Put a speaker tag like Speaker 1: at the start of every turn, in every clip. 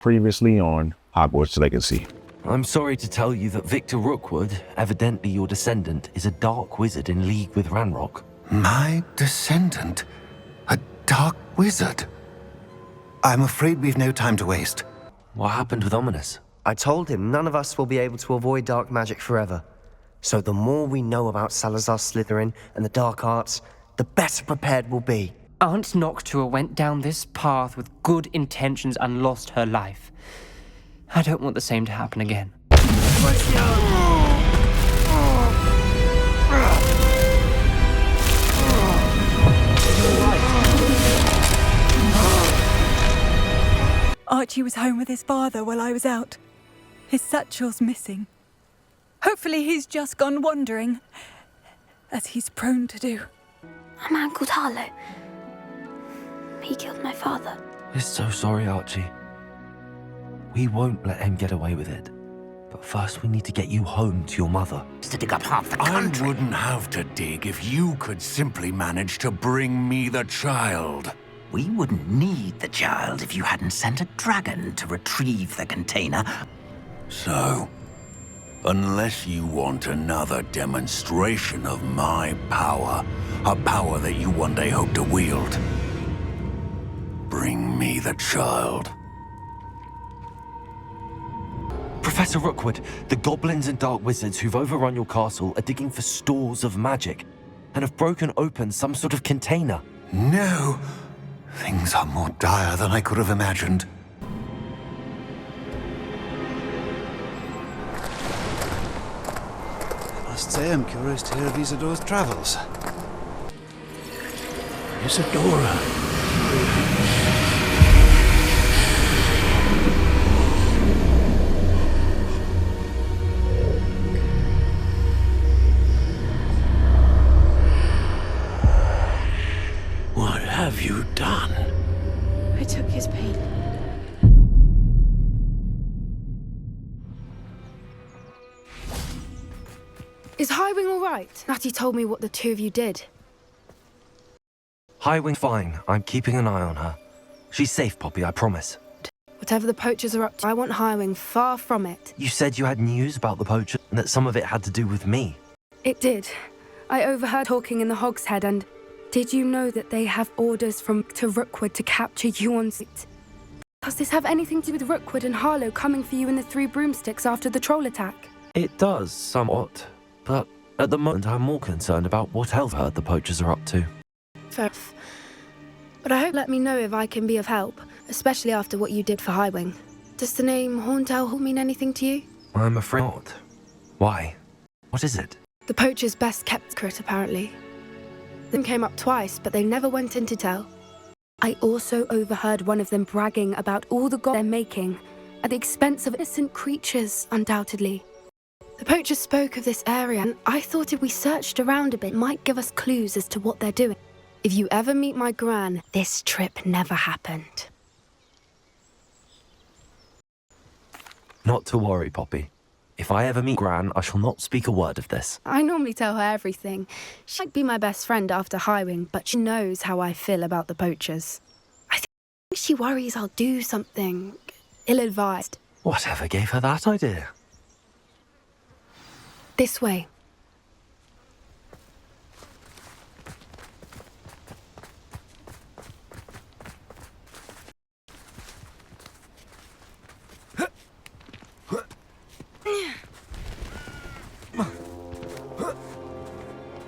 Speaker 1: Previously on Hogwarts Legacy.
Speaker 2: I'm sorry to tell you that Victor Rookwood, evidently your descendant, is a dark wizard in league with Ranrock.
Speaker 3: My descendant? A dark wizard? I'm afraid we've no time to waste.
Speaker 2: What happened with Ominous?
Speaker 4: I told him none of us will be able to avoid dark magic forever. So the more we know about Salazar Slytherin and the dark arts, the better prepared we'll be.
Speaker 5: Aunt Noctua went down this path with good intentions and lost her life. I don't want the same to happen again.
Speaker 6: Archie was home with his father while I was out. His satchel's missing. Hopefully he's just gone wandering, as he's prone to do.
Speaker 7: A man called Harlow. He killed my father.
Speaker 2: We're so sorry, Archie. We won't let him get away with it. But first we need to get you home to your mother.
Speaker 3: To dig up half the country. I wouldn't have to dig if you could simply manage to bring me the child.
Speaker 8: We wouldn't need the child if you hadn't sent a dragon to retrieve the container.
Speaker 3: So, unless you want another demonstration of my power, a power that you one day hope to wield, bring me the child.
Speaker 2: Professor Rookwood, the goblins and dark wizards who've overrun your castle are digging for stores of magic and have broken open some sort of container.
Speaker 3: No! Things are more dire than I could have imagined.
Speaker 9: I must say I'm curious to hear of Isadora's travels. Isadora. What have you done?
Speaker 7: I took his pain. Is Highwing all right? Natty told me what the two of you did.
Speaker 2: Highwing's fine. I'm keeping an eye on her. She's safe, Poppy, I promise.
Speaker 7: Whatever the poachers are up to, I want Highwing far from it.
Speaker 2: You said you had news about the poachers and that some of it had to do with me.
Speaker 7: It did. I overheard talking in the Hog's Head, and did you know that they have orders from Rookwood to capture you on sight? Does this have anything to do with Rookwood and Harlow coming for you in the Three Broomsticks after the troll attack?
Speaker 2: It does, somewhat. But at the moment, I'm more concerned about what else I heard the poachers are up to.
Speaker 7: Fair enough. But I hope let me know if I can be of help, especially after what you did for Highwing. Does the name Horntail mean anything to you?
Speaker 2: I'm afraid not. Why? What is it?
Speaker 7: The poacher's best kept secret, apparently. Them came up twice, but they never went in to tell. I also overheard one of them bragging about all the gold they're making, at the expense of innocent creatures, undoubtedly. The poacher spoke of this area, and I thought if we searched around a bit, it might give us clues as to what they're doing. If you ever meet my gran, this trip never happened.
Speaker 2: Not to worry, Poppy. If I ever meet Gran, I shall not speak a word of this.
Speaker 7: I normally tell her everything. She might be my best friend after Highwing, but she knows how I feel about the poachers. I think she worries I'll do something ill-advised.
Speaker 2: Whatever gave her that idea?
Speaker 7: This way.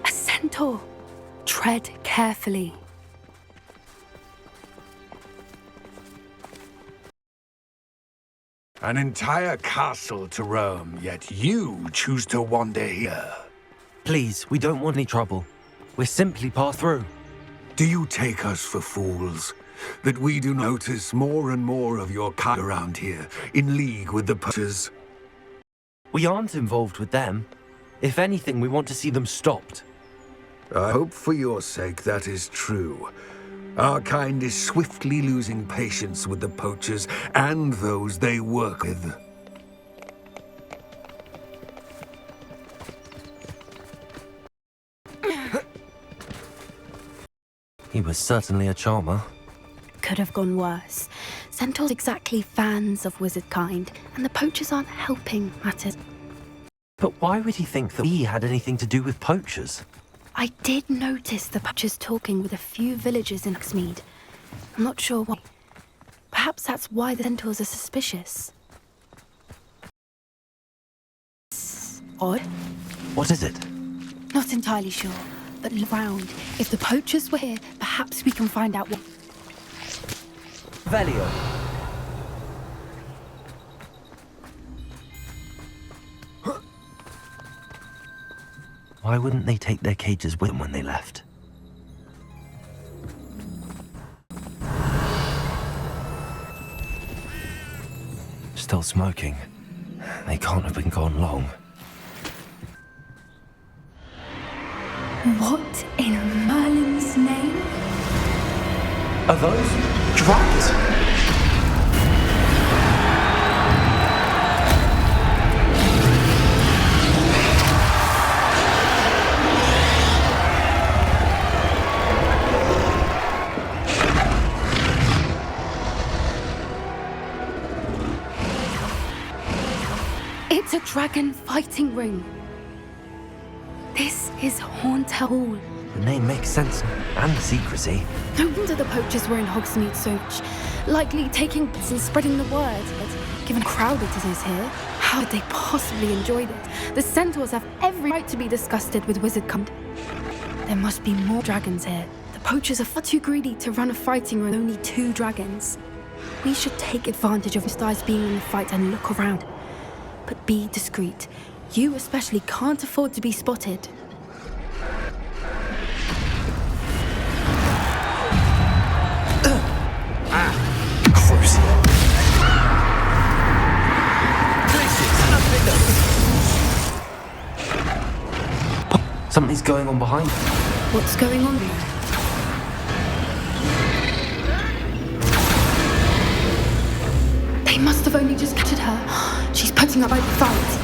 Speaker 7: A centaur. Tread carefully.
Speaker 10: An entire castle to roam, yet you choose to wander here.
Speaker 2: Please, we don't want any trouble. We're simply pass through.
Speaker 10: Do you take us for fools? That we do notice more and more of your kind around here, in league with the poachers?
Speaker 2: We aren't involved with them. If anything, we want to see them stopped.
Speaker 10: I hope for your sake that is true. Our kind is swiftly losing patience with the poachers and those they work with.
Speaker 2: He was certainly a charmer.
Speaker 7: Could have gone worse. Centaurs are exactly fans of wizard kind, and the poachers aren't helping matters.
Speaker 2: But why would he think that we had anything to do with poachers?
Speaker 7: I did notice the poachers talking with a few villagers in Hogsmeade. I'm not sure why. Perhaps that's why the Centaurs are suspicious. It's odd.
Speaker 2: What is it?
Speaker 7: Not entirely sure, but look round. If the poachers were here, perhaps we can find out what...
Speaker 2: Velio. Why wouldn't they take their cages with them when they left? Still smoking. They can't have been gone long.
Speaker 7: What in Merlin's name?
Speaker 2: Are those dragons?
Speaker 7: It's a dragon fighting ring. This is Haunt Hall.
Speaker 2: The name makes sense, and the secrecy.
Speaker 7: No wonder the poachers were in Hogsmeade so much. Likely taking bits and spreading the word. But given how crowded it is here, how could they possibly enjoy this? The Centaurs have every right to be disgusted with wizard kind. There must be more dragons here. The poachers are far too greedy to run a fighting ring with only 2 dragons. We should take advantage of stars being in the fight and look around. But be discreet. You especially can't afford to be spotted.
Speaker 2: Something's going on behind them.
Speaker 7: What's going on there? They must have only just captured her. She's putting up by the fight.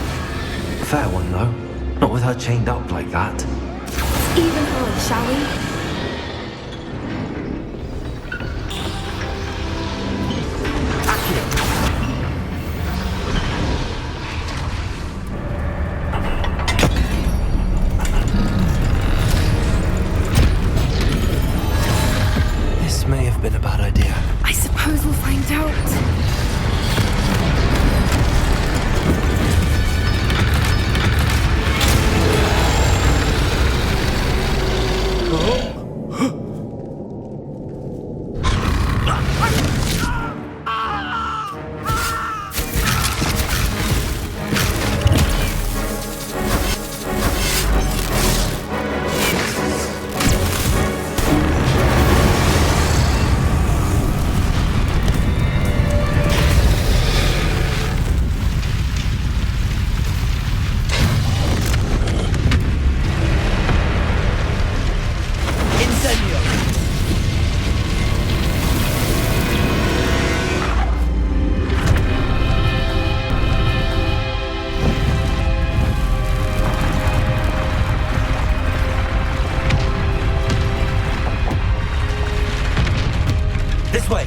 Speaker 2: Fair one, though. Not with her chained up like that.
Speaker 7: Even her, shall we?
Speaker 2: This may have been a bad idea.
Speaker 7: I suppose we'll find out.
Speaker 2: This way!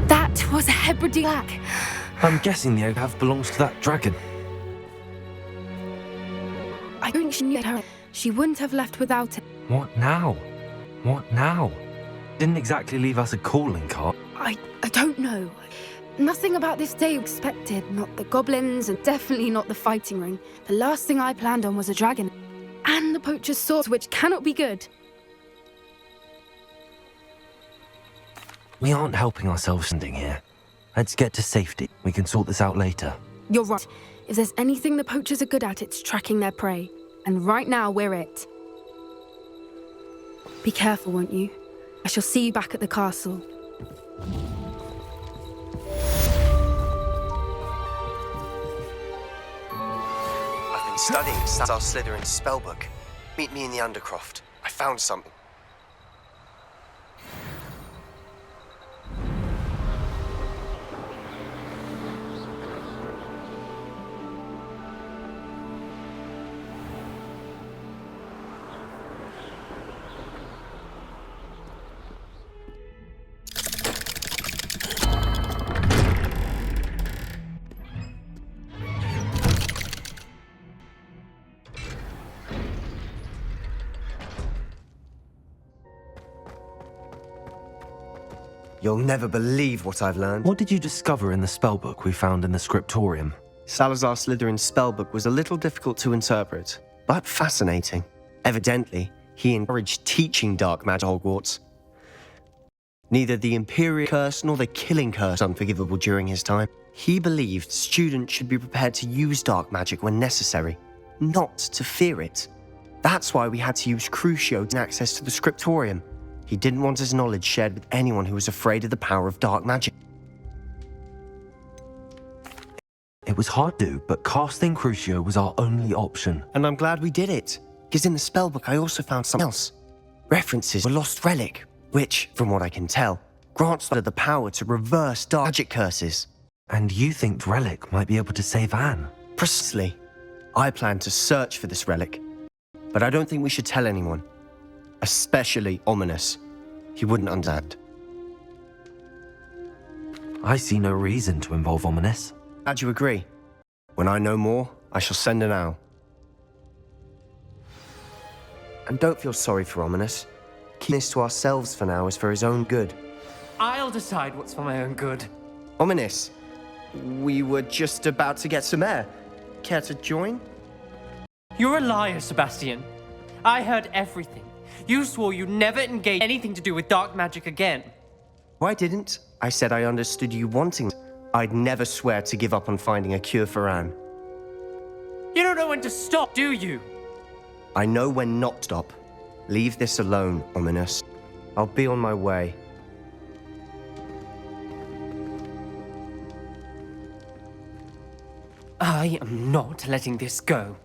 Speaker 7: That was a Hebridean.
Speaker 2: I'm guessing the Ogre belongs to that dragon.
Speaker 7: I think she knew her. She wouldn't have left without it.
Speaker 2: What now? What now? Didn't exactly leave us a calling card.
Speaker 7: I don't know. Nothing about this day expected. Not the goblins, and definitely not the fighting ring. The last thing I planned on was a dragon. And the poacher's sword, which cannot be good.
Speaker 2: We aren't helping ourselves standing here. Let's get to safety. We can sort this out later.
Speaker 7: You're right. If there's anything the poachers are good at, it's tracking their prey. And right now, we're it. Be careful, won't you? I shall see you back at the castle.
Speaker 4: I've been studying Salazar Slytherin's spellbook. Meet me in the Undercroft. I found something. You'll never believe what I've learned.
Speaker 2: What did you discover in the spellbook we found in the scriptorium?
Speaker 4: Salazar Slytherin's spellbook was a little difficult to interpret, but fascinating. Evidently, he encouraged teaching dark magic at Hogwarts. Neither the Imperial Curse nor the Killing Curse was unforgivable during his time. He believed students should be prepared to use dark magic when necessary, not to fear it. That's why we had to use Crucio to gain access to the scriptorium. He didn't want his knowledge shared with anyone who was afraid of the power of dark magic.
Speaker 2: It was hard to do, but casting Crucio was our only option.
Speaker 4: And I'm glad we did it, because in the spellbook I also found something else. References to a lost relic, which, from what I can tell, grants the power to reverse dark magic curses.
Speaker 2: And you think the relic might be able to save Anne?
Speaker 4: Precisely. I plan to search for this relic, but I don't think we should tell anyone. Especially Ominous. He wouldn't understand.
Speaker 2: I see no reason to involve Ominous.
Speaker 4: Glad you agree. When I know more, I shall send an owl. And don't feel sorry for Ominous. Keep this to ourselves for now is for his own good.
Speaker 5: I'll decide what's for my own good.
Speaker 4: Ominous, we were just about to get some air. Care to join?
Speaker 5: You're a liar, Sebastian. I heard everything. You swore you'd never engage anything to do with dark magic again.
Speaker 4: I didn't. I said I understood you wanting. I'd never swear to give up on finding a cure for Anne.
Speaker 5: You don't know when to stop, do you?
Speaker 4: I know when not to stop. Leave this alone, Ominous. I'll be on my way.
Speaker 5: I am not letting this go.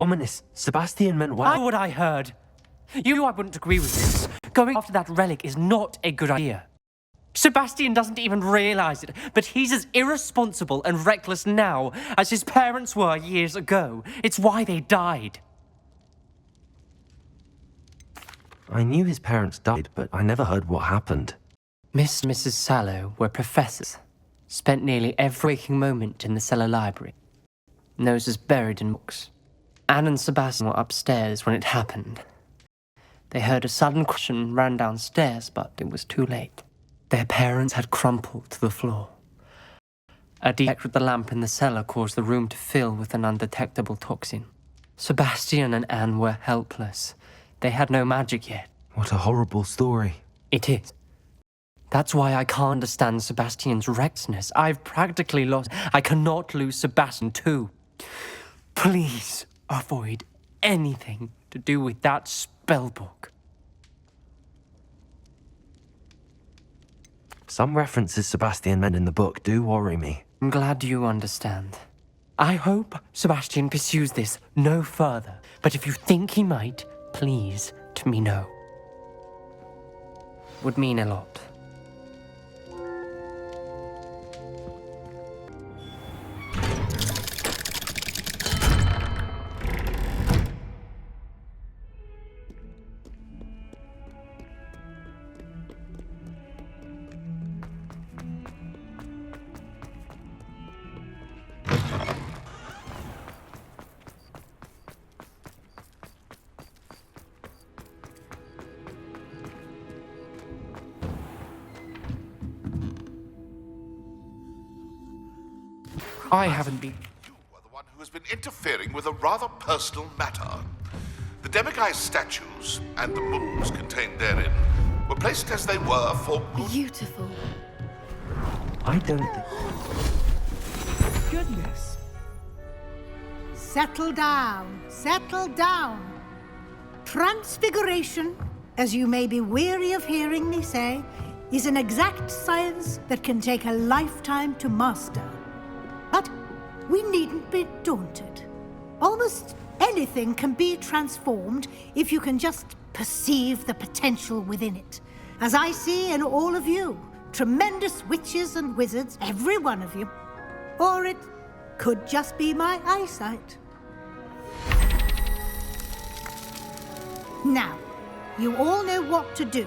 Speaker 2: Ominous, Sebastian meant well.
Speaker 5: I know what I heard. You knew I wouldn't agree with this. Going after that relic is not a good idea. Sebastian doesn't even realize it, but he's as irresponsible and reckless now as his parents were years ago. It's why they died.
Speaker 2: I knew his parents died, but I never heard what happened.
Speaker 5: Miss and Mrs. Sallow were professors. Spent nearly every waking moment in the cellar library. Noses buried in books. Anne and Sebastian were upstairs when it happened. They heard a sudden crash and ran downstairs, but it was too late. Their parents had crumpled to the floor. A defect with the lamp in the cellar caused the room to fill with an undetectable toxin. Sebastian and Anne were helpless. They had no magic yet.
Speaker 2: What a horrible story.
Speaker 5: It is. That's why I can't understand Sebastian's recklessness. I've practically lost. I cannot lose Sebastian too. Please avoid anything to do with that spellbook.
Speaker 2: Some references Sebastian made in the book do worry me.
Speaker 5: I'm glad you understand. I hope Sebastian pursues this no further. But if you think he might, please let me know. Would mean a lot. I haven't been.
Speaker 11: You are the one who has been interfering with a rather personal matter. The Demiguise statues and the moons contained therein were placed as they were for good.
Speaker 7: Beautiful.
Speaker 2: I don't think...
Speaker 12: Goodness. Settle down. Settle down. Transfiguration, as you may be weary of hearing me say, is an exact science that can take a lifetime to master. But we needn't be daunted. Almost anything can be transformed if you can just perceive the potential within it. As I see in all of you, tremendous witches and wizards, every one of you. Or it could just be my eyesight. Now, you all know what to do.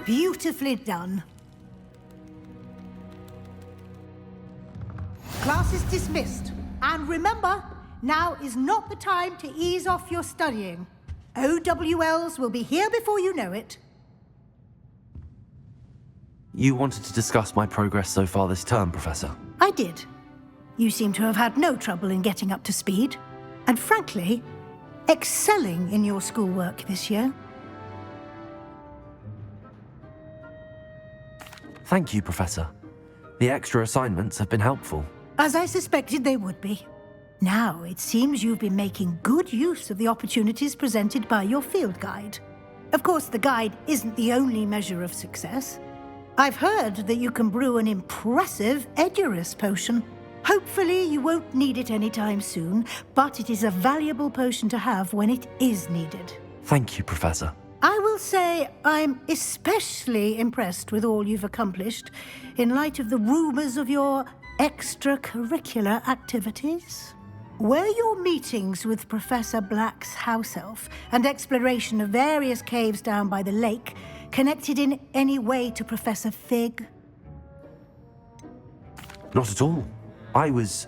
Speaker 12: Beautifully done. Class is dismissed. And remember, now is not the time to ease off your studying. OWLs will be here before you know it.
Speaker 2: You wanted to discuss my progress so far this term, Professor?
Speaker 12: I did. You seem to have had no trouble in getting up to speed. And frankly, excelling in your schoolwork this year.
Speaker 2: Thank you, Professor. The extra assignments have been helpful.
Speaker 12: As I suspected they would be. Now, it seems you've been making good use of the opportunities presented by your field guide. Of course, the guide isn't the only measure of success. I've heard that you can brew an impressive Edurus potion. Hopefully, you won't need it anytime soon, but it is a valuable potion to have when it is needed.
Speaker 2: Thank you, Professor.
Speaker 12: I will say I'm especially impressed with all you've accomplished in light of the rumors of your extracurricular activities. Were your meetings with Professor Black's house elf and exploration of various caves down by the lake connected in any way to Professor Fig?
Speaker 2: Not at all. I was,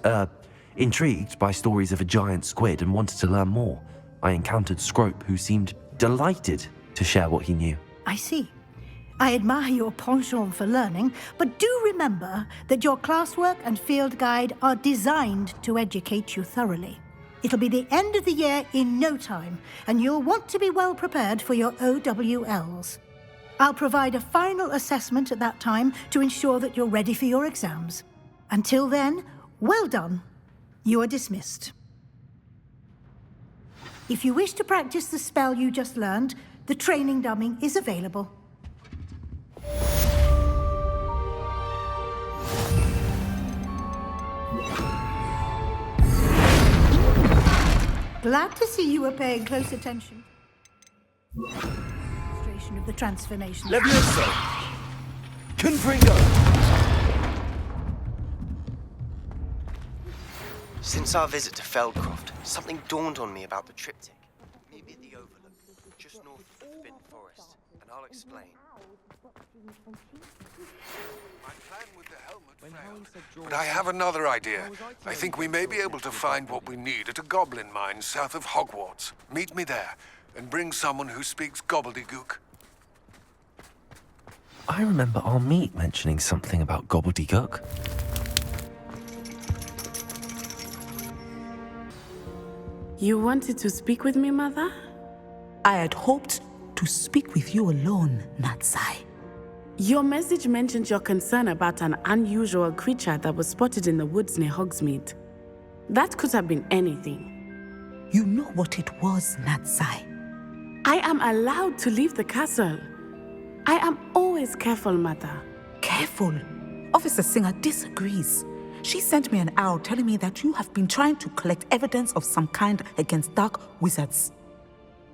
Speaker 2: intrigued by stories of a giant squid and wanted to learn more. I encountered Scrope, who seemed delighted to share what he knew.
Speaker 12: I see. I admire your penchant for learning, but do remember that your classwork and field guide are designed to educate you thoroughly. It'll be the end of the year in no time, and you'll want to be well prepared for your OWLs. I'll provide a final assessment at that time to ensure that you're ready for your exams. Until then, well done. You are dismissed. If you wish to practice the spell you just learned, the training dummy is available. Glad to see you were paying close attention. Demonstration of the transformation.
Speaker 2: Levioso! Confringo!
Speaker 4: Since our visit to Feldcroft, something dawned on me about the triptych. Maybe at the Overlook, just north of the Forbidden Forest, and I'll explain.
Speaker 10: But I have another idea. I think we may be able to find what we need at a goblin mine south of Hogwarts. Meet me there, and bring someone who speaks gobbledygook.
Speaker 2: I remember our meet mentioning something about gobbledygook.
Speaker 13: You wanted to speak with me, Mother?
Speaker 14: I had hoped to speak with you alone, Natsai.
Speaker 13: Your message mentioned your concern about an unusual creature that was spotted in the woods near Hogsmeade. That could have been anything.
Speaker 14: You know what it was, Natsai.
Speaker 13: I am allowed to leave the castle. I am always careful, Mother.
Speaker 14: Careful? Officer Singer disagrees. She sent me an owl telling me that you have been trying to collect evidence of some kind against dark wizards.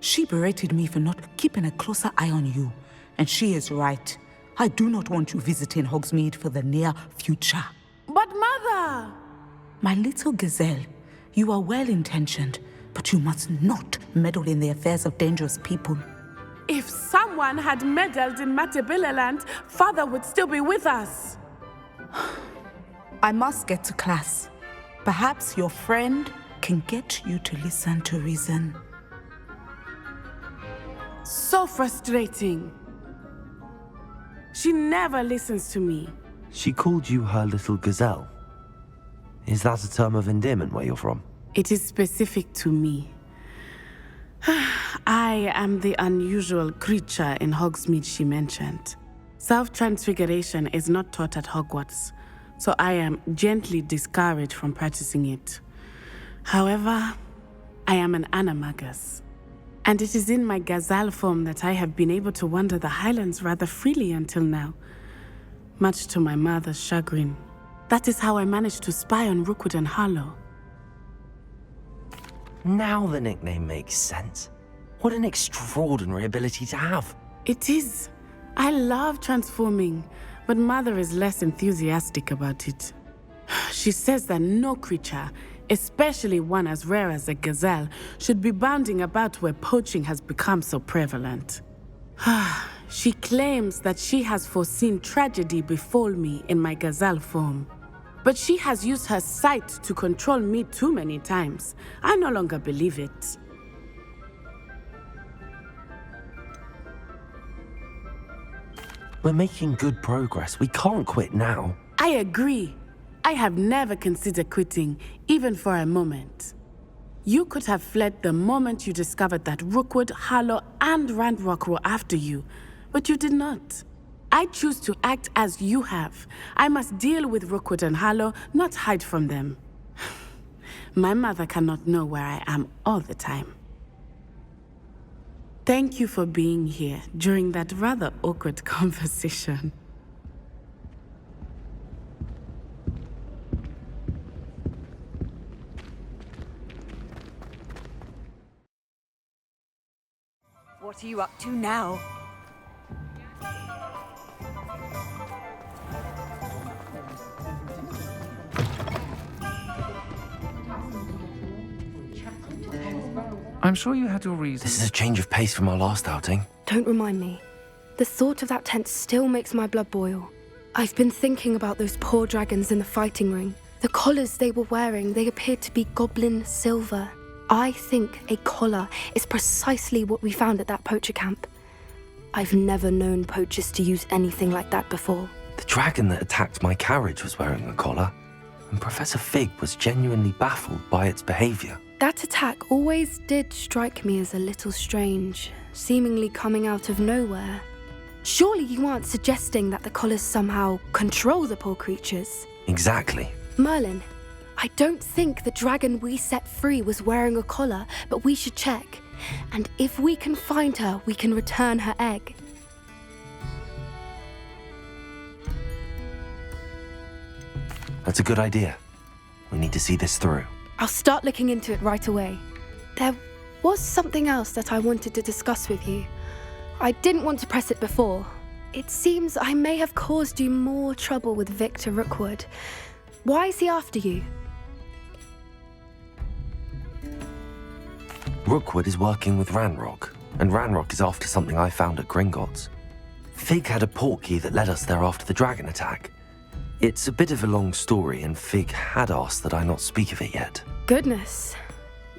Speaker 14: She berated me for not keeping a closer eye on you, and she is right. I do not want you visiting Hogsmeade for the near future.
Speaker 13: But Mother!
Speaker 14: My little gazelle, you are well-intentioned, but you must not meddle in the affairs of dangerous people.
Speaker 13: If someone had meddled in Matabeleland, Father would still be with us.
Speaker 14: I must get to class. Perhaps your friend can get you to listen to reason.
Speaker 13: So frustrating. She never listens to me.
Speaker 2: She called you her little gazelle. Is that a term of endearment where you're from?
Speaker 13: It is specific to me. I am the unusual creature in Hogsmeade she mentioned. Self-transfiguration is not taught at Hogwarts, so I am gently discouraged from practicing it. However, I am an animagus, and it is in my gazelle form that I have been able to wander the Highlands rather freely until now, much to my mother's chagrin. That is how I managed to spy on Rookwood and Harlow.
Speaker 2: Now the nickname makes sense. What an extraordinary ability to have.
Speaker 13: It is. I love transforming, but Mother is less enthusiastic about it. She says that no creature, especially one as rare as a gazelle, should be bounding about where poaching has become so prevalent. She claims that she has foreseen tragedy befall me in my gazelle form. But she has used her sight to control me too many times. I no longer believe it.
Speaker 2: We're making good progress. We can't quit now.
Speaker 13: I agree. I have never considered quitting, even for a moment. You could have fled the moment you discovered that Rookwood, Harlow, and Randrock were after you, but you did not. I choose to act as you have. I must deal with Rookwood and Harlow, not hide from them. My mother cannot know where I am all the time. Thank you for being here during that rather awkward conversation.
Speaker 6: What are you up to now?
Speaker 15: I'm sure you had your reasons.
Speaker 2: This is a change of pace from our last outing.
Speaker 7: Don't remind me. The thought of that tent still makes my blood boil. I've been thinking about those poor dragons in the fighting ring. The collars they were wearing, they appeared to be goblin silver. I think a collar is precisely what we found at that poacher camp. I've never known poachers to use anything like that before.
Speaker 2: The dragon that attacked my carriage was wearing a collar, and Professor Fig was genuinely baffled by its behavior.
Speaker 7: That attack always did strike me as a little strange, seemingly coming out of nowhere. Surely you aren't suggesting that the collars somehow control the poor creatures?
Speaker 2: Exactly.
Speaker 7: Merlin, I don't think the dragon we set free was wearing a collar, but we should check. And if we can find her, we can return her egg.
Speaker 2: That's a good idea. We need to see this through.
Speaker 7: I'll start looking into it right away. There was something else that I wanted to discuss with you. I didn't want to press it before. It seems I may have caused you more trouble with Victor Rookwood. Why is he after you?
Speaker 2: Rookwood is working with Ranrock, and Ranrock is after something I found at Gringotts. Fig had a portkey that led us there after the dragon attack. It's a bit of a long story, and Fig had asked that I not speak of it yet.
Speaker 7: Goodness.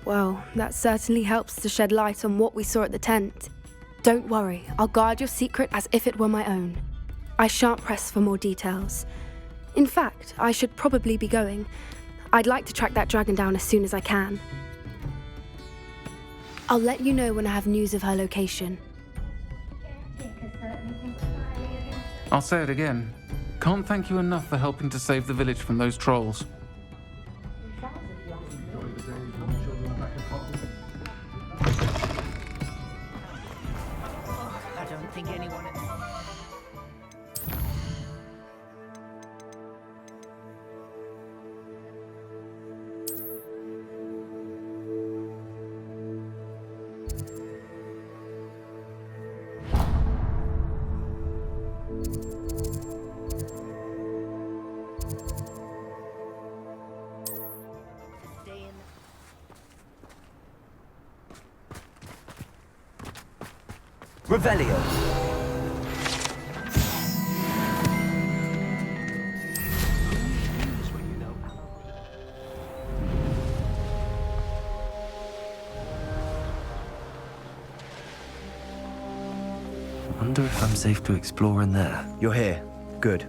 Speaker 7: Well, that certainly helps to shed light on what we saw at the tent. Don't worry, I'll guard your secret as if it were my own. I shan't press for more details. In fact, I should probably be going. I'd like to track that dragon down as soon as I can. I'll let you know when I have news of her location.
Speaker 15: I'll say it again. Can't thank you enough for helping to save the village from those trolls.
Speaker 8: I don't think anyone...
Speaker 2: Revelio. Wonder if I'm safe to explore in there.
Speaker 4: You're here. Good.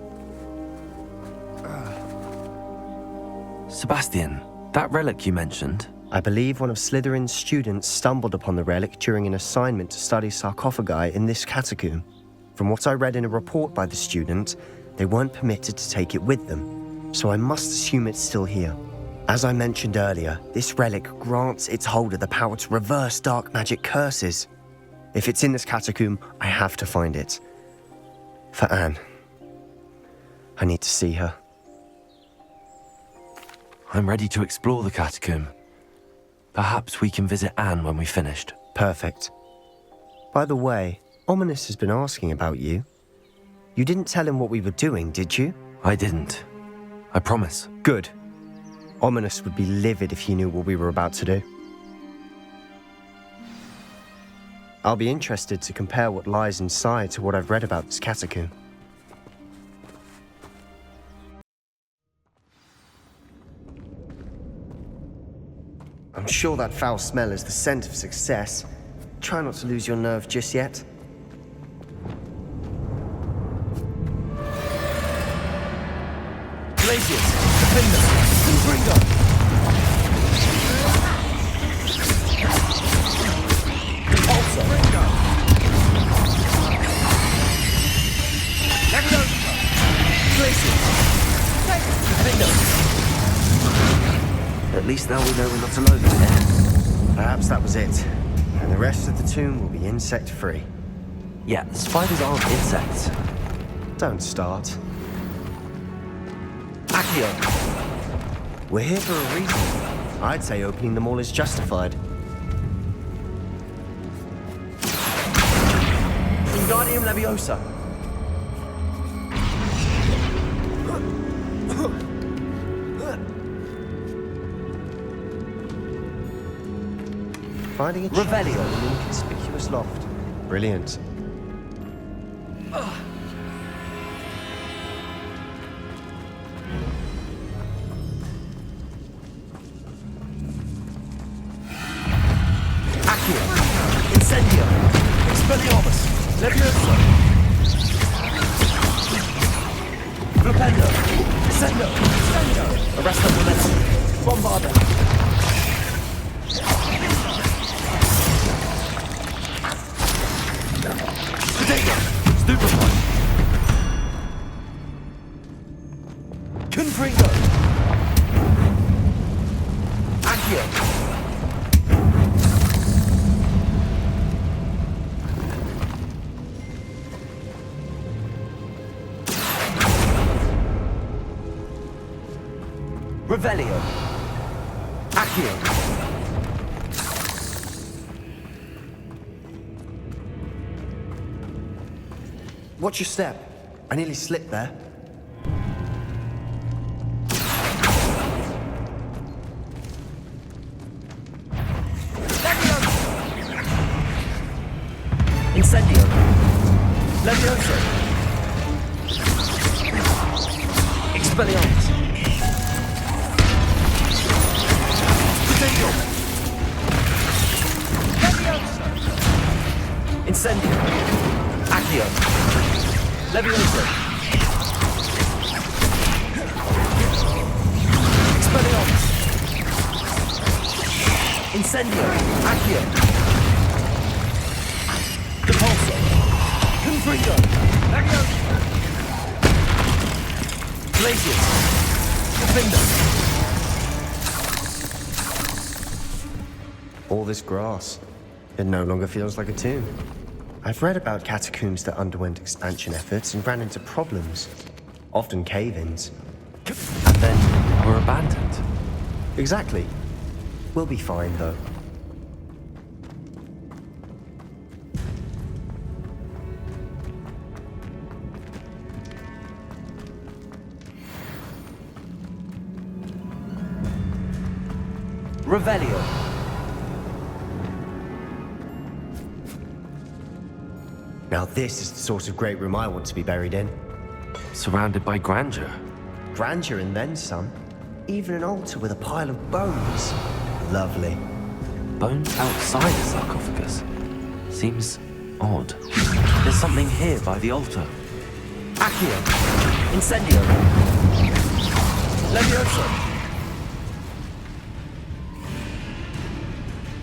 Speaker 2: Sebastian, that relic you mentioned.
Speaker 4: I believe one of Slytherin's students stumbled upon the relic during an assignment to study sarcophagi in this catacomb. From what I read in a report by the student, they weren't permitted to take it with them, so I must assume it's still here. As I mentioned earlier, this relic grants its holder the power to reverse dark magic curses. If it's in this catacomb, I have to find it. For Anne. I need to see her.
Speaker 2: I'm ready to explore the catacomb. Perhaps we can visit Anne when we've finished.
Speaker 4: Perfect. By the way, Ominous has been asking about you. You didn't tell him what we were doing, did you?
Speaker 2: I didn't. I promise.
Speaker 4: Good. Ominous would be livid if he knew what we were about to do. I'll be interested to compare what lies inside to what I've read about this catacomb. I'm sure that foul smell is the scent of success. Try not to lose your nerve just yet.
Speaker 2: Glaciers, Defender, Confringo!
Speaker 4: At least now we know we're not alone in there. Perhaps that was it. And the rest of the tomb will be insect-free.
Speaker 2: Yeah, spiders aren't insects.
Speaker 4: Don't start.
Speaker 2: Accio!
Speaker 4: We're here for a reason. I'd say opening them all is justified.
Speaker 2: Wingardium Leviosa!
Speaker 4: Finding a
Speaker 2: Revelio
Speaker 4: in an inconspicuous loft. Brilliant.
Speaker 2: Accio! Incendio! Expelliarmus! Leviosa! Flipendo! Descendo! Descendo! Arresto Momentum! Bombarda! Stupefy! Confringo! Accio! Revelio! Accio!
Speaker 4: Watch your step. I nearly slipped there.
Speaker 2: Incendio! Levioso! Expelliarmus! Potato! Levioso! Incendio! Accio! Levioso! Expelliarmus! Incendio! Accio! Depulso! Confringo! Levioso! Glaciers! Defender!
Speaker 4: All this grass. It no longer feels like a tomb. I've read about catacombs that underwent expansion efforts and ran into problems. Often cave-ins.
Speaker 2: And then were abandoned.
Speaker 4: Exactly. We'll be fine, though.
Speaker 2: Revelio!
Speaker 4: Now this is the sort of great room I want to be buried in.
Speaker 2: Surrounded by grandeur.
Speaker 4: Grandeur and then some. Even an altar with a pile of bones. Lovely.
Speaker 2: Bones outside the sarcophagus? Seems odd. There's something here by the altar. Accio! Incendio! Levioso!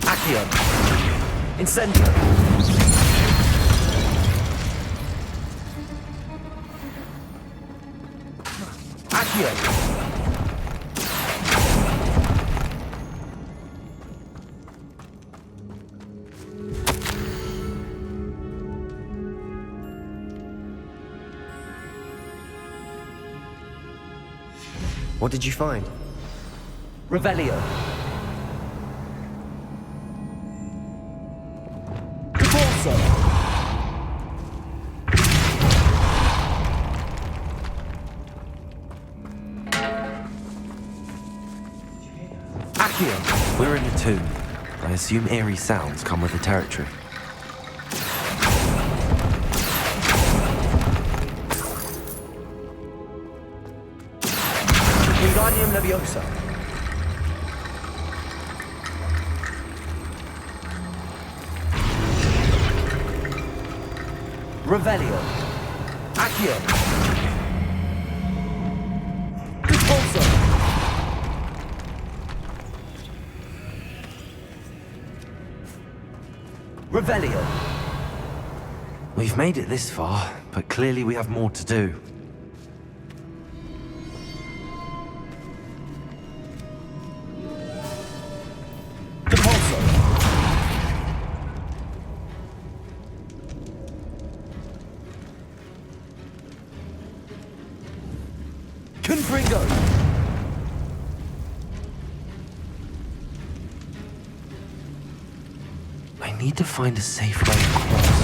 Speaker 2: Accio! Incendio! Accio!
Speaker 4: What did you find?
Speaker 2: Revelio. Depulso. Accio. We're in a tomb. I assume eerie sounds come with the territory.
Speaker 4: Leviosa. Revelio. Accio. Repulso. Revelio.
Speaker 2: We've made it this far, but clearly we have more to do.
Speaker 4: Repulso. Confringo.
Speaker 2: I need to find a safe way across.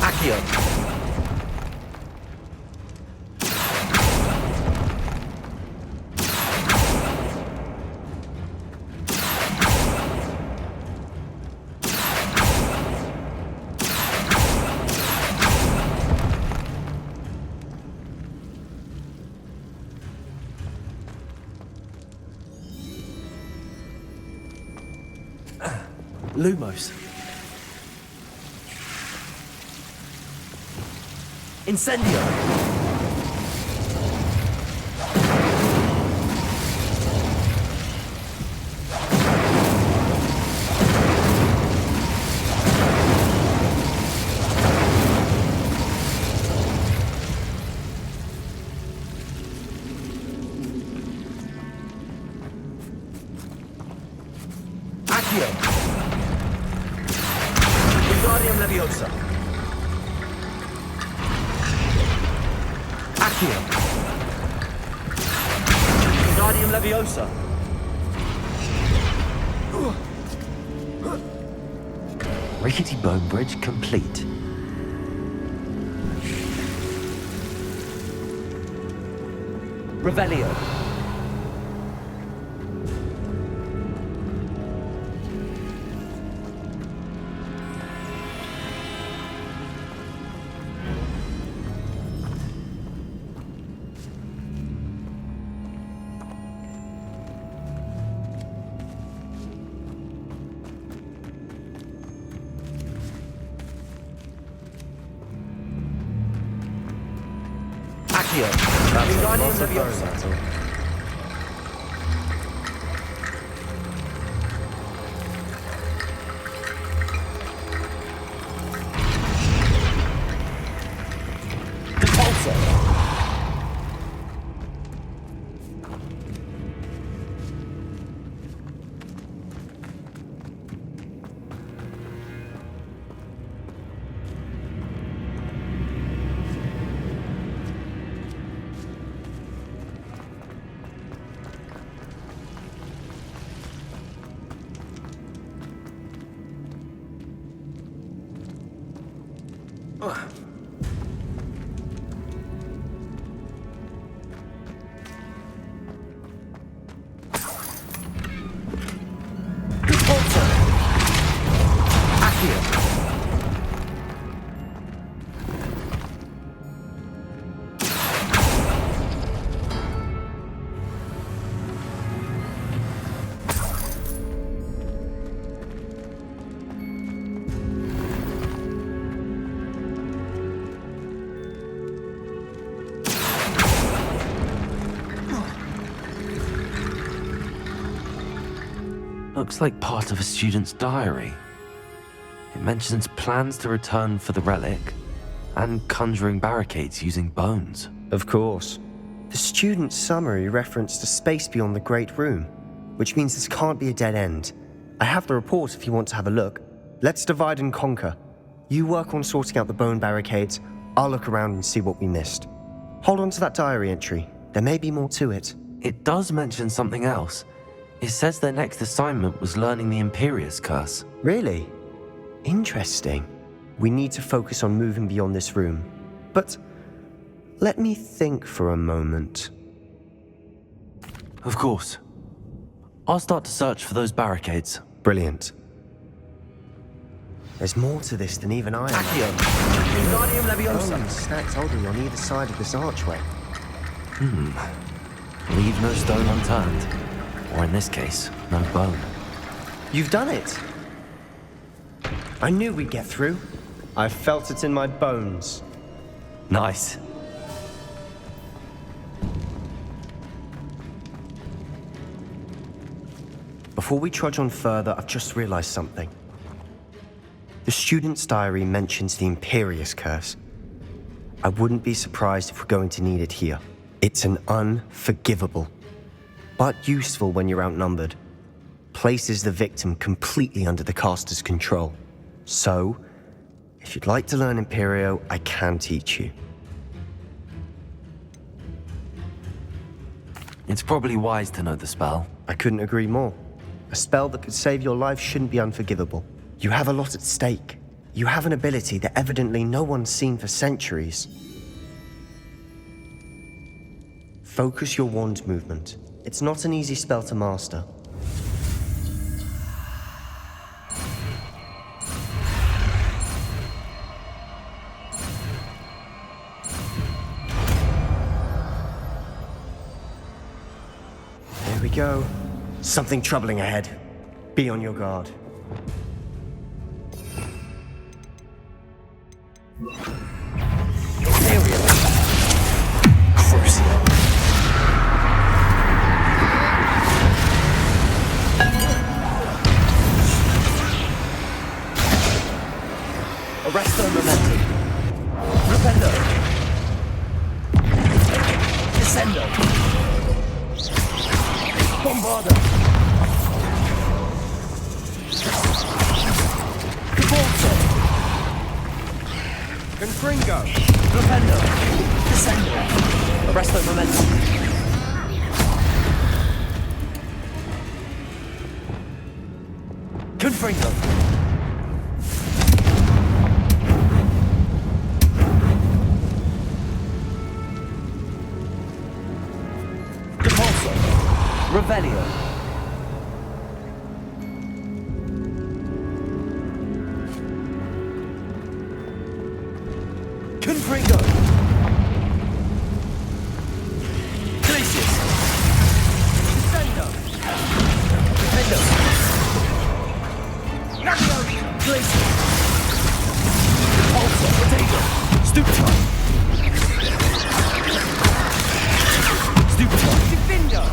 Speaker 4: Accio. Lumos. Incendio. Accio. Wingardium Leviosa. Accio. Wingardium Leviosa.
Speaker 2: Rickety bone bridge complete.
Speaker 4: Revelio. Accio. Wingardium Leviosa. Repulso. Repulso. Accio.
Speaker 2: Looks like part of a student's diary. It mentions plans to return for the relic and conjuring barricades using bones.
Speaker 4: Of course. The student's summary referenced a space beyond the Great Room, which means this can't be a dead end. I have the report if you want to have a look. Let's divide and conquer. You work on sorting out the bone barricades. I'll look around and see what we missed. Hold on to that diary entry. There may be more to it.
Speaker 2: It does mention something else. It says their next assignment was learning the Imperius Curse.
Speaker 4: Really? Interesting. We need to focus on moving beyond this room. But let me think for a moment.
Speaker 2: Of course. I'll start to search for those barricades.
Speaker 4: Brilliant. There's more to this than even I am.
Speaker 2: Accio.
Speaker 4: Wingardium Leviosa. Stacked oddly on either side of this archway.
Speaker 2: Leave no stone unturned. Or in this case, no bone.
Speaker 4: You've done it! I knew we'd get through. I felt it in my bones.
Speaker 2: Nice.
Speaker 4: Before we trudge on further, I've just realized something. The student's diary mentions the Imperious Curse. I wouldn't be surprised if we're going to need it here. It's an unforgivable, but useful when you're outnumbered. Places the victim completely under the caster's control. So, if you'd like to learn Imperio, I can teach you.
Speaker 2: It's probably wise to know the spell.
Speaker 4: I couldn't agree more. A spell that could save your life shouldn't be unforgivable. You have a lot at stake. You have an ability that evidently no one's seen for centuries. Focus your wand movement. It's not an easy spell to master. There we go. Something troubling ahead. Be on your guard.
Speaker 2: Arresto Momento. Rependo. Descendo. Bombardo. Cabalzo. Confringo. Rependo. Descendo. Arresto Momento. Confringo. Revelio. Confringo. Glacius. Descendo. Defendo. Glacius. Repulsor. Potato. Stupefy. Stupefy. Defender.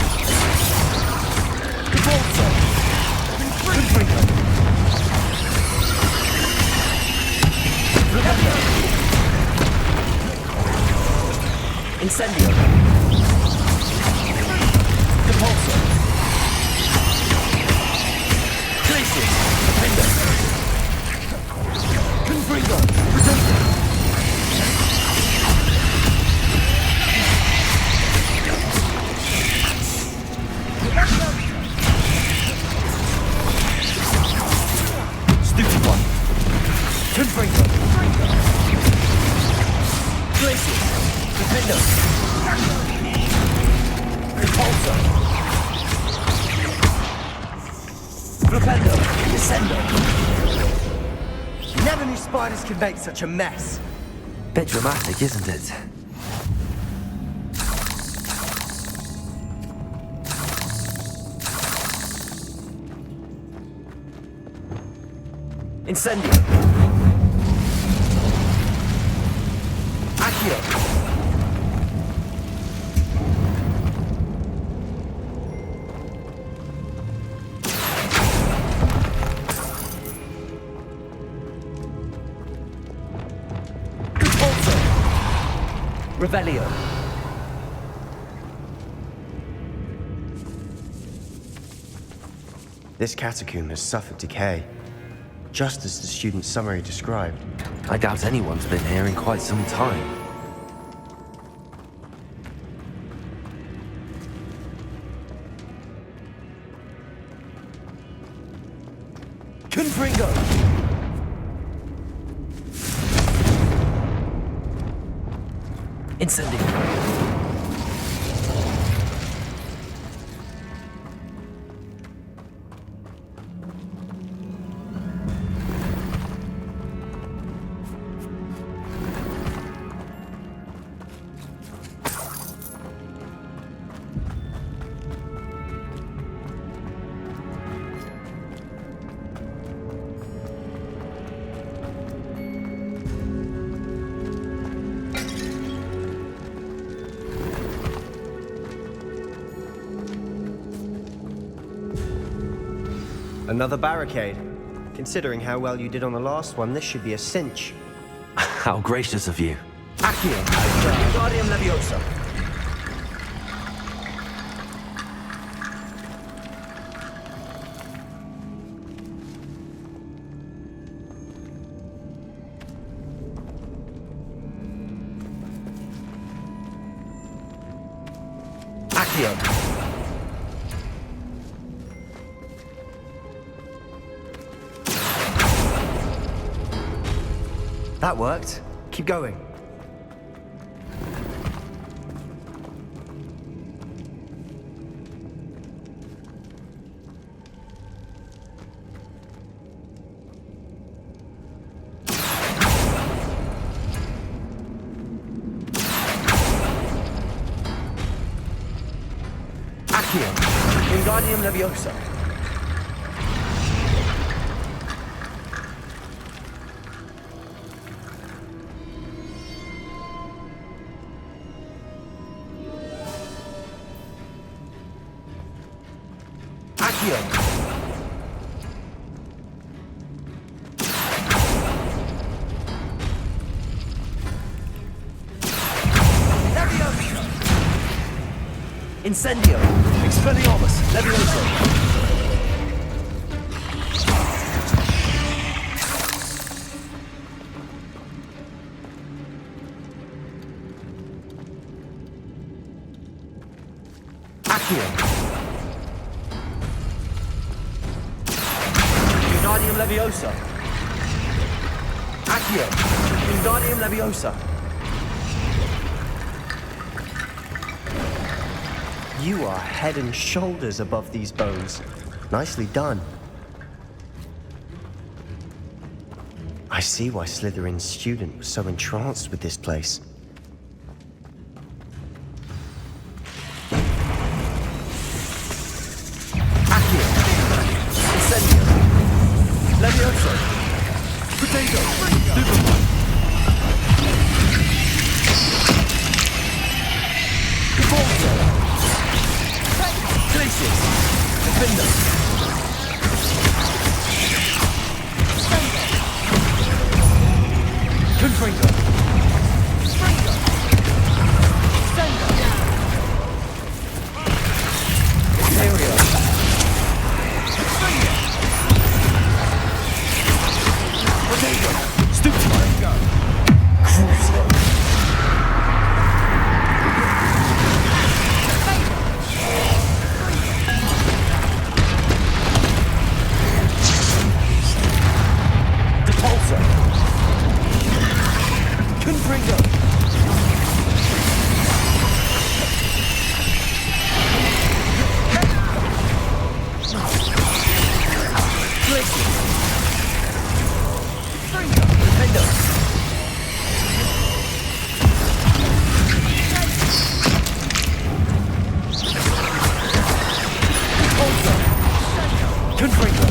Speaker 2: Incendio. Depulso. Glacius. Defender. Confringo. Protector. Stupefy. Confringo. Glacius. Defender. Repulsor. Flipendo. Descendo.
Speaker 4: Never knew spiders could make such a mess.
Speaker 2: Bit dramatic, isn't it?
Speaker 4: Incendio. Accio. Revelio. This catacomb has suffered decay, just as the student's summary described.
Speaker 2: I doubt anyone's been here in quite some time.
Speaker 4: Confringo!
Speaker 2: Incendio.
Speaker 4: Another barricade. Considering how well you did on the last one, this should be a cinch.
Speaker 2: How gracious of you.
Speaker 4: Accio! Wingardium Leviosa! Accio! That worked. Keep going. Accio! Wingardium Leviosa! Incendio! Expelliarmus! Levioso! Accio! Wingardium Leviosa! Accio! Wingardium Leviosa! You are head and shoulders above these bones. Nicely done. I see why Slytherin's student was so entranced with this place. Accio! Incendio! Levioso! Potato! Superman! Cabalzo! Glacius! Defender! Confringo! Springo! Sender! Imperio! Confringo! Potato! Stupefy! Cruiser! Confringo! Glacius! Confringo! Defender! Ultra! Confringo!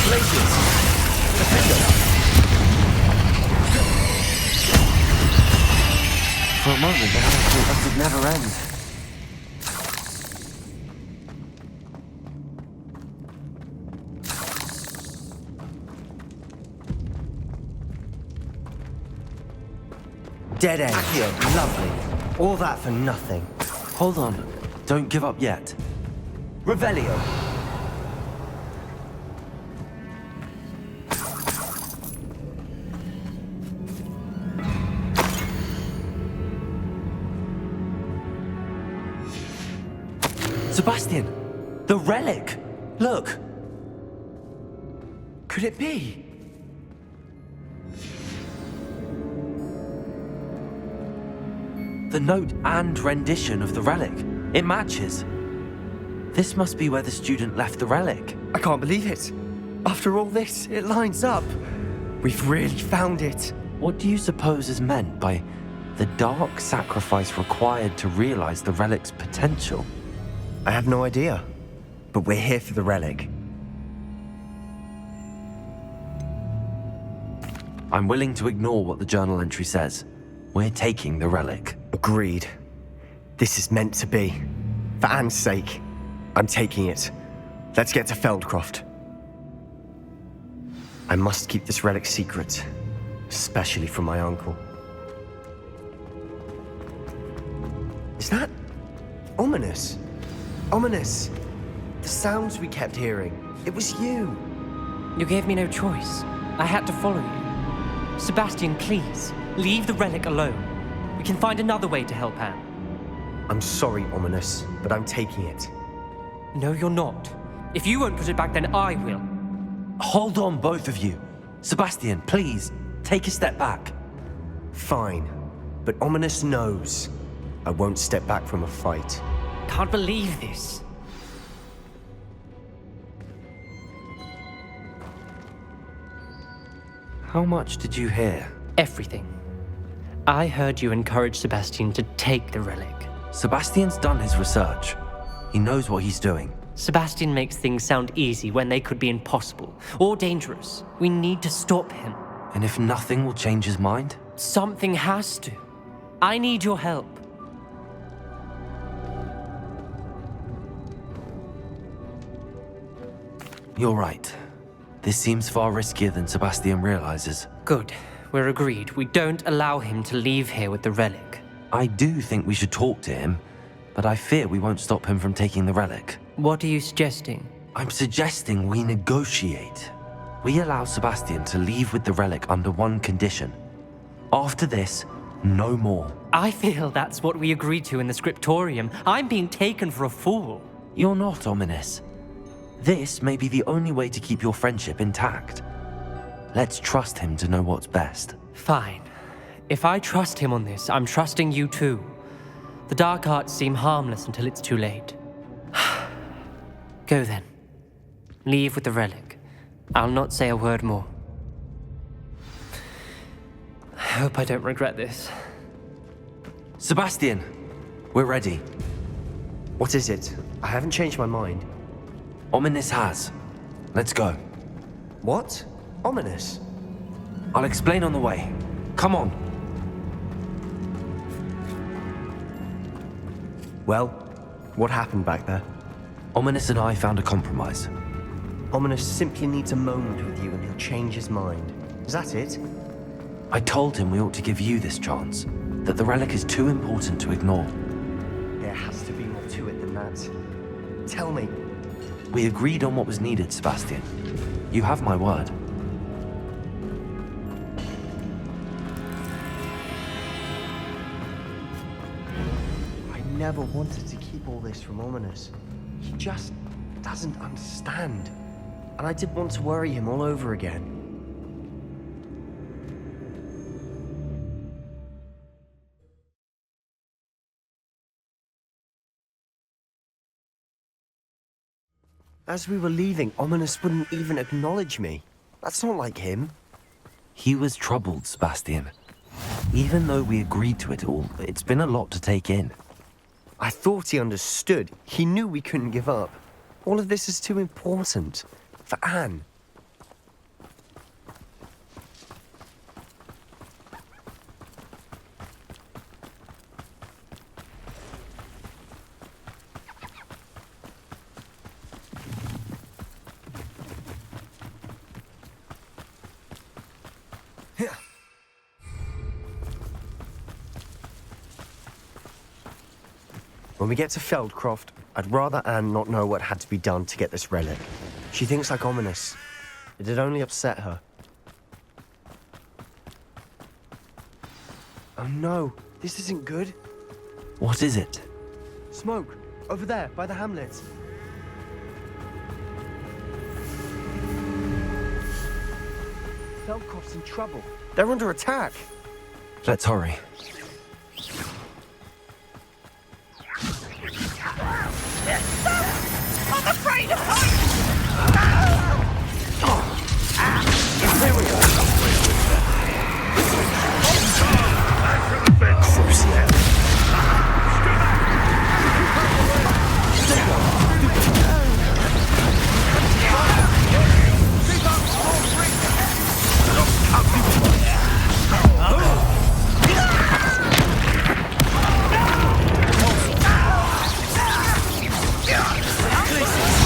Speaker 4: Glacius! Defender! For a moment, I thought that would never end. Dead end. Accio, lovely. All that for nothing.
Speaker 2: Hold on. Don't give up yet.
Speaker 4: Revelio.
Speaker 2: Sebastian! The relic! Look! Could it be? The note and rendition of the relic. It matches. This must be where the student left the relic.
Speaker 4: I can't believe it. After all this, it lines up. We've really found it.
Speaker 2: What do you suppose is meant by the dark sacrifice required to realize the relic's potential?
Speaker 4: I have no idea, but we're here for the relic.
Speaker 2: I'm willing to ignore what the journal entry says. We're taking the relic.
Speaker 4: Agreed. This is meant to be. For Anne's sake, I'm taking it. Let's get to Feldcroft. I must keep this relic secret, especially from my uncle. Is that ominous? Ominous! The sounds we kept hearing. It was you.
Speaker 5: You gave me no choice. I had to follow you. Sebastian, please, leave the relic alone. We can find another way to help Anne.
Speaker 4: I'm sorry, Ominous, but I'm taking it.
Speaker 5: No, you're not. If you won't put it back, then I will.
Speaker 2: Hold on, both of you. Sebastian, please, take a step back.
Speaker 4: Fine, but Ominous knows I won't step back from a fight.
Speaker 5: Can't believe this.
Speaker 2: How much did you hear?
Speaker 5: Everything. I heard you encourage Sebastian to take the relic.
Speaker 2: Sebastian's done his research. He knows what he's doing.
Speaker 5: Sebastian makes things sound easy when they could be impossible or dangerous. We need to stop him.
Speaker 2: And if nothing will change his mind?
Speaker 5: Something has to. I need your help.
Speaker 2: You're right. This seems far riskier than Sebastian realizes.
Speaker 5: Good. We're agreed. We don't allow him to leave here with the relic.
Speaker 2: I do think we should talk to him, but I fear we won't stop him from taking the relic.
Speaker 5: What are you suggesting?
Speaker 2: I'm suggesting we negotiate. We allow Sebastian to leave with the relic under one condition. After this, no more.
Speaker 5: I feel that's what we agreed to in the scriptorium. I'm being taken for a fool.
Speaker 2: You're not, Ominous. This may be the only way to keep your friendship intact. Let's trust him to know what's best.
Speaker 5: Fine. If I trust him on this, I'm trusting you too. The dark arts seem harmless until it's too late. Go then. Leave with the relic. I'll not say a word more. I hope I don't regret this.
Speaker 2: Sebastian, we're ready.
Speaker 4: What is it? I haven't changed my mind.
Speaker 2: Ominous has. Let's go.
Speaker 4: What? Ominous?
Speaker 2: I'll explain on the way. Come on.
Speaker 4: Well, what happened back there?
Speaker 2: Ominous and I found a compromise.
Speaker 4: Ominous simply needs a moment with you and he'll change his mind. Is that it?
Speaker 2: I told him we ought to give you this chance, that the relic is too important to ignore.
Speaker 4: There has to be more to it than that. Tell me.
Speaker 2: We agreed on what was needed, Sebastian. You have my word.
Speaker 4: I never wanted to keep all this from Ominous. He just doesn't understand. And I didn't want to worry him all over again. As we were leaving, Ominous wouldn't even acknowledge me. That's not like him.
Speaker 2: He was troubled, Sebastian. Even though we agreed to it all, it's been a lot to take in.
Speaker 4: I thought he understood. He knew we couldn't give up. All of this is too important. For Anne. When we get to Feldcroft, I'd rather Anne not know what had to be done to get this relic. She thinks like Ominous. It'd only upset her. Oh no, this isn't good.
Speaker 2: What is it?
Speaker 4: Smoke, over there, by the hamlet. Feldcroft's in trouble. They're under attack.
Speaker 2: Let's hurry.
Speaker 16: I'm afraid of heights!
Speaker 4: There we go.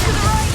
Speaker 16: To the right!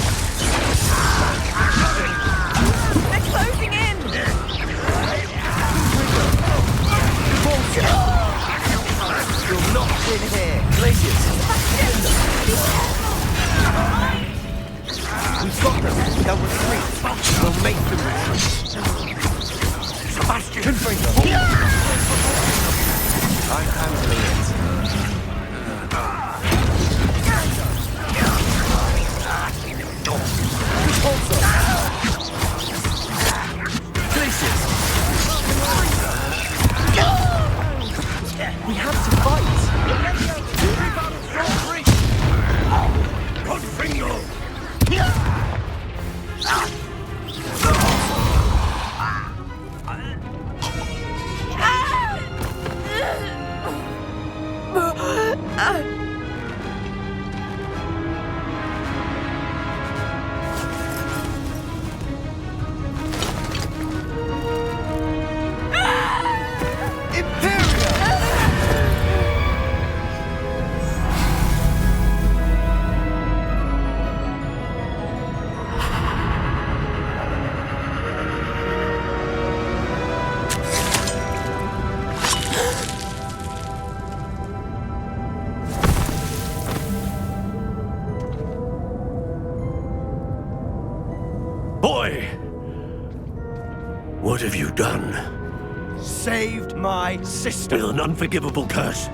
Speaker 9: What have you done?
Speaker 16: Saved my sister.
Speaker 9: With an unforgivable curse.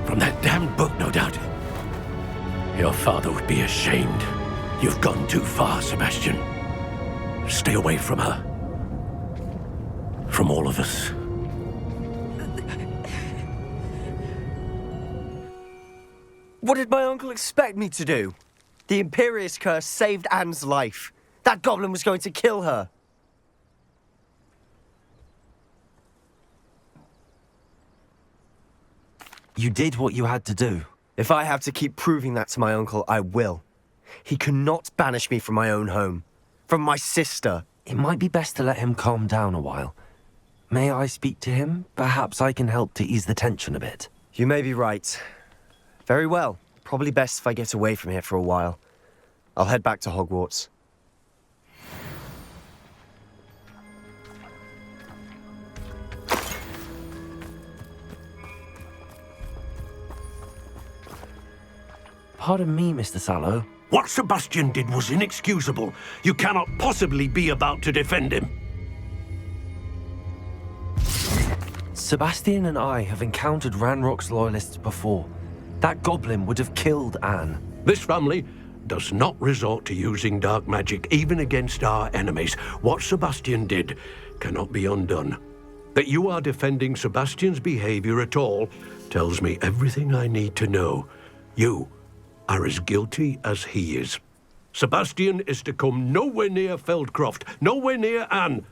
Speaker 9: From that damned book, no doubt. Your father would be ashamed. You've gone too far, Sebastian. Stay away from her. From all of us.
Speaker 4: What did my uncle expect me to do? The Imperious curse saved Anne's life. That goblin was going to kill her.
Speaker 2: You did what you had to do.
Speaker 4: If I have to keep proving that to my uncle, I will. He cannot banish me from my own home. From my sister.
Speaker 2: It might be best to let him calm down a while. May I speak to him? Perhaps I can help to ease the tension a bit.
Speaker 4: You may be right. Very well. Probably best if I get away from here for a while. I'll head back to Hogwarts.
Speaker 2: Pardon me, Mr. Sallow.
Speaker 9: What Sebastian did was inexcusable. You cannot possibly be about to defend him.
Speaker 2: Sebastian and I have encountered Ranrock's loyalists before. That goblin would have killed Anne.
Speaker 9: This family does not resort to using dark magic even against our enemies. What Sebastian did cannot be undone. That you are defending Sebastian's behavior at all tells me everything I need to know. You are as guilty as he is. Sebastian is to come nowhere near Feldcroft, nowhere near Anne.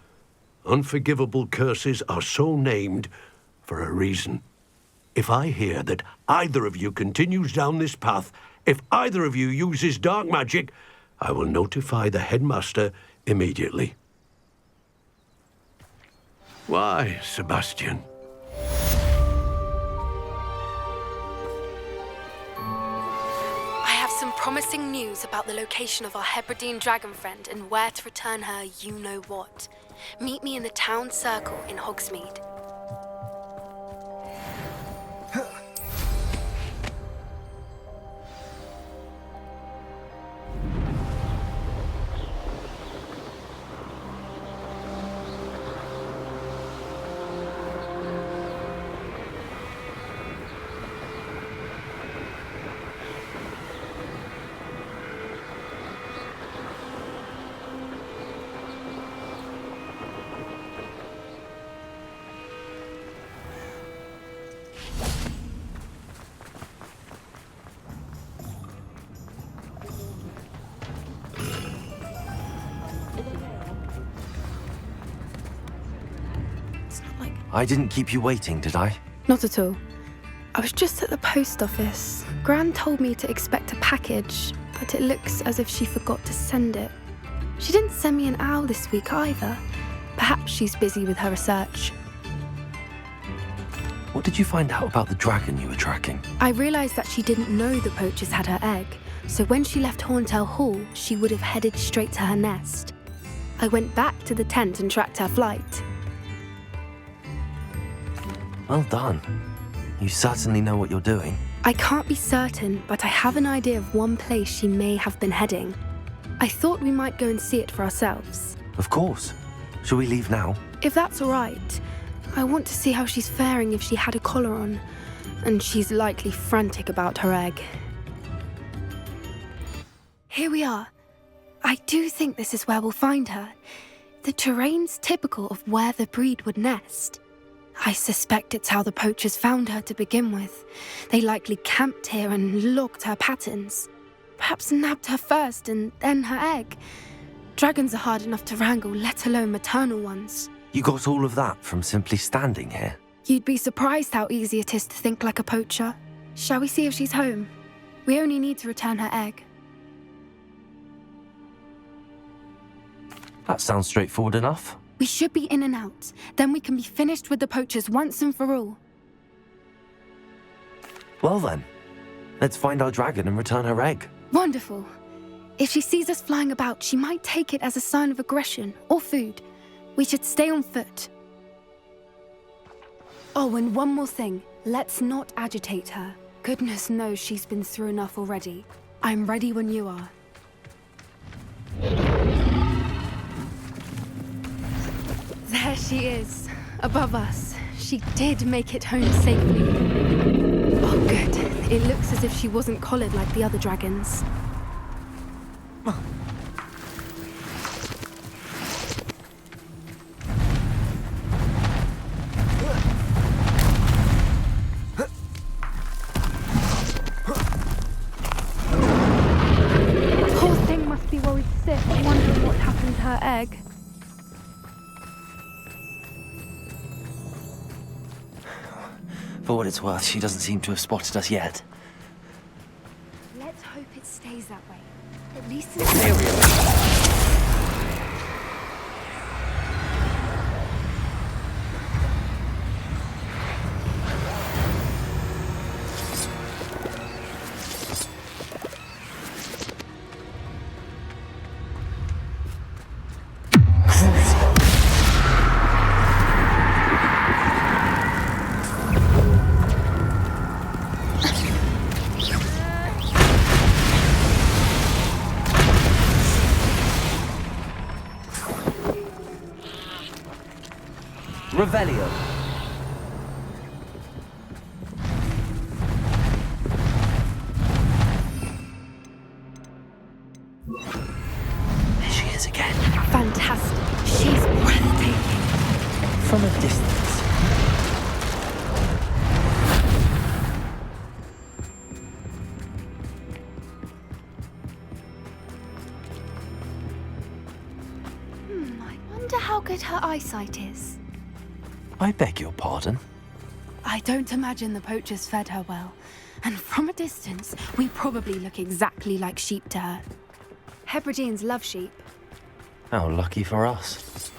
Speaker 9: Unforgivable curses are so named for a reason. If I hear that either of you continues down this path, if either of you uses dark magic, I will notify the headmaster immediately. Why, Sebastian?
Speaker 7: I have some promising news about the location of our Hebridean dragon friend and where to return her you-know-what. Meet me in the town circle in Hogsmeade.
Speaker 2: I didn't keep you waiting, did I?
Speaker 7: Not at all. I was just at the post office. Gran told me to expect a package, but it looks as if she forgot to send it. She didn't send me an owl this week either. Perhaps she's busy with her research.
Speaker 2: What did you find out about the dragon you were tracking?
Speaker 7: I realised that she didn't know the poachers had her egg, so when she left Horntail Hall, she would have headed straight to her nest. I went back to the tent and tracked her flight.
Speaker 2: Well done. You certainly know what you're doing.
Speaker 7: I can't be certain, but I have an idea of one place she may have been heading. I thought we might go and see it for ourselves.
Speaker 2: Of course. Shall we leave now?
Speaker 7: If that's all right. I want to see how she's faring if she had a collar on, and she's likely frantic about her egg. Here we are. I do think this is where we'll find her. The terrain's typical of where the breed would nest. I suspect it's how the poachers found her to begin with. They likely camped here and logged her patterns. Perhaps nabbed her first and then her egg. Dragons are hard enough to wrangle, let alone maternal ones.
Speaker 2: You got all of that from simply standing here?
Speaker 7: You'd be surprised how easy it is to think like a poacher. Shall we see if she's home? We only need to return her egg.
Speaker 2: That sounds straightforward enough.
Speaker 7: We should be in and out. Then we can be finished with the poachers once and for all.
Speaker 2: Well then, let's find our dragon and return her egg.
Speaker 7: Wonderful. If she sees us flying about, she might take it as a sign of aggression or food. We should stay on foot. Oh, and one more thing. Let's not agitate her. Goodness knows she's been through enough already. I'm ready when you are. There There she is, above us. She did make it home safely. Oh, good. It looks as if she wasn't collared like the other dragons. Poor thing must be worried sick, wondering what happened to her egg.
Speaker 2: For what it's worth, she doesn't seem to have spotted us yet.
Speaker 7: Let's hope it stays that way. At least
Speaker 2: Revelio. There she is again.
Speaker 7: fantastic. She's breathtaking.
Speaker 2: From a distance.
Speaker 7: I wonder how good her eyesight is.
Speaker 2: I beg your pardon?
Speaker 7: I don't imagine the poachers fed her well. And from a distance, we probably look exactly like sheep to her. Hebrideans love sheep.
Speaker 2: How lucky for us.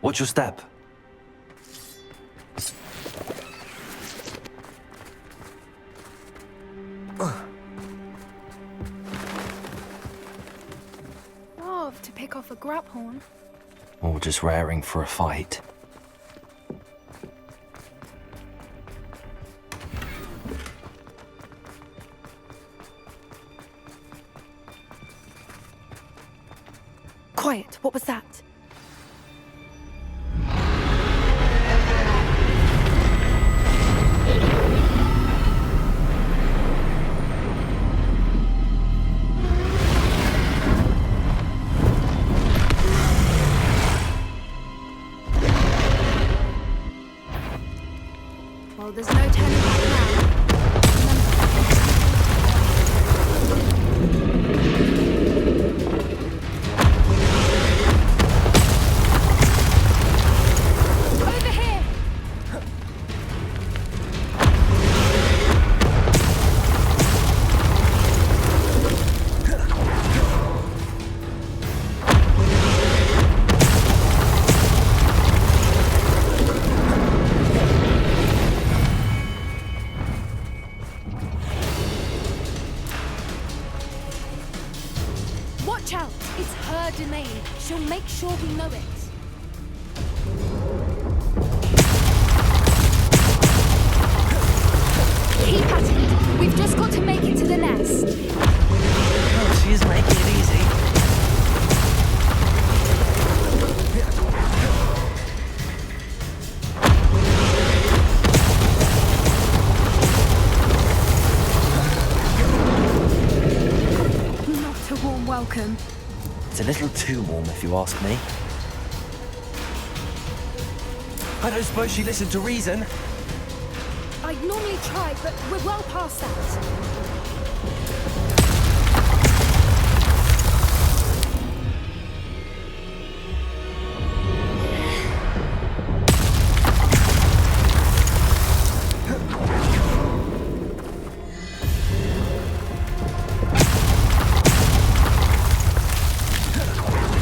Speaker 2: Watch your step.
Speaker 7: Love to pick off a graphorn.
Speaker 2: Or just raring for a fight.
Speaker 7: Quiet, what was that? Well, there's no turning back now. Over here! Watch out! It's her domain. She'll make sure we know it. Keep at it. We've just got to make it to the nest.
Speaker 2: Oh, she's making it easy.
Speaker 7: Not a warm welcome.
Speaker 2: It's a little too warm, if you ask me. I don't suppose she listened to reason.
Speaker 7: I'd normally try, but we're well past that.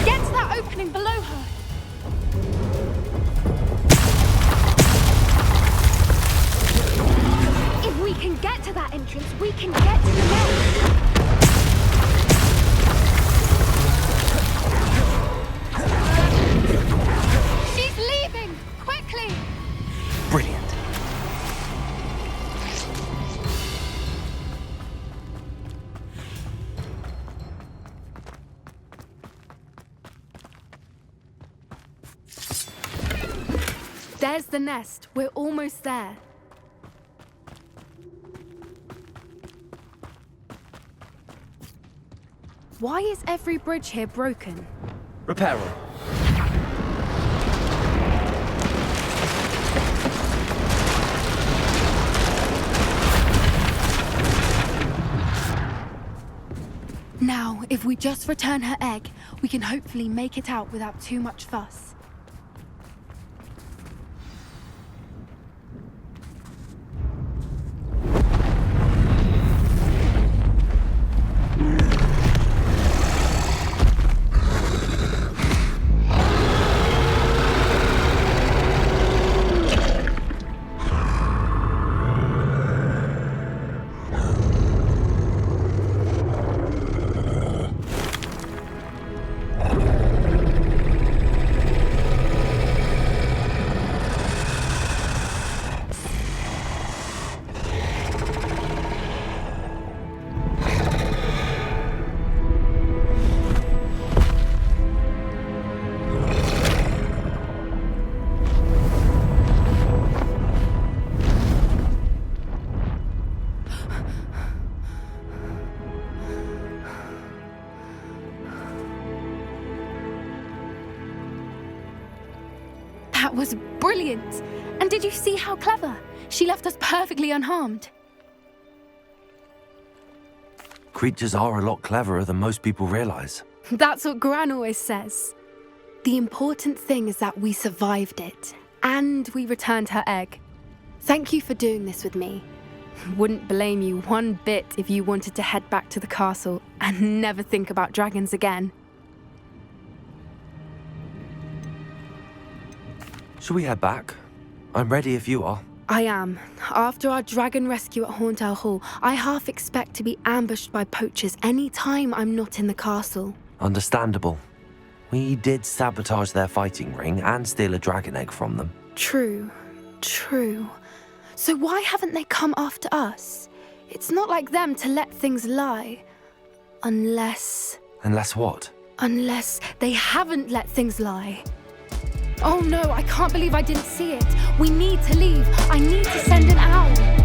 Speaker 7: Get to that opening below her. If we can get to that entrance, we can There's the nest. We're almost there. Why is every bridge here broken?
Speaker 16: Repair them.
Speaker 7: Now, if we just return her egg, we can hopefully make it out without too much fuss. That was brilliant! And did you see how clever? She left us perfectly unharmed.
Speaker 2: Creatures are a lot cleverer than most people realize.
Speaker 7: That's what Gran always says. The important thing is that we survived it, and we returned her egg. Thank you for doing this with me. Wouldn't blame you one bit if you wanted to head back to the castle and never think about dragons again.
Speaker 2: Shall we head back? I'm ready if you are.
Speaker 7: I am. After our dragon rescue at Hauntow Hall, I half expect to be ambushed by poachers any time I'm not in the castle.
Speaker 2: Understandable. We did sabotage their fighting ring and steal a dragon egg from them.
Speaker 7: True. So why haven't they come after us? It's not like them to let things lie. Unless
Speaker 2: what?
Speaker 7: Unless they haven't let things lie. Oh no, I can't believe I didn't see it. We need to leave. I need to send an owl.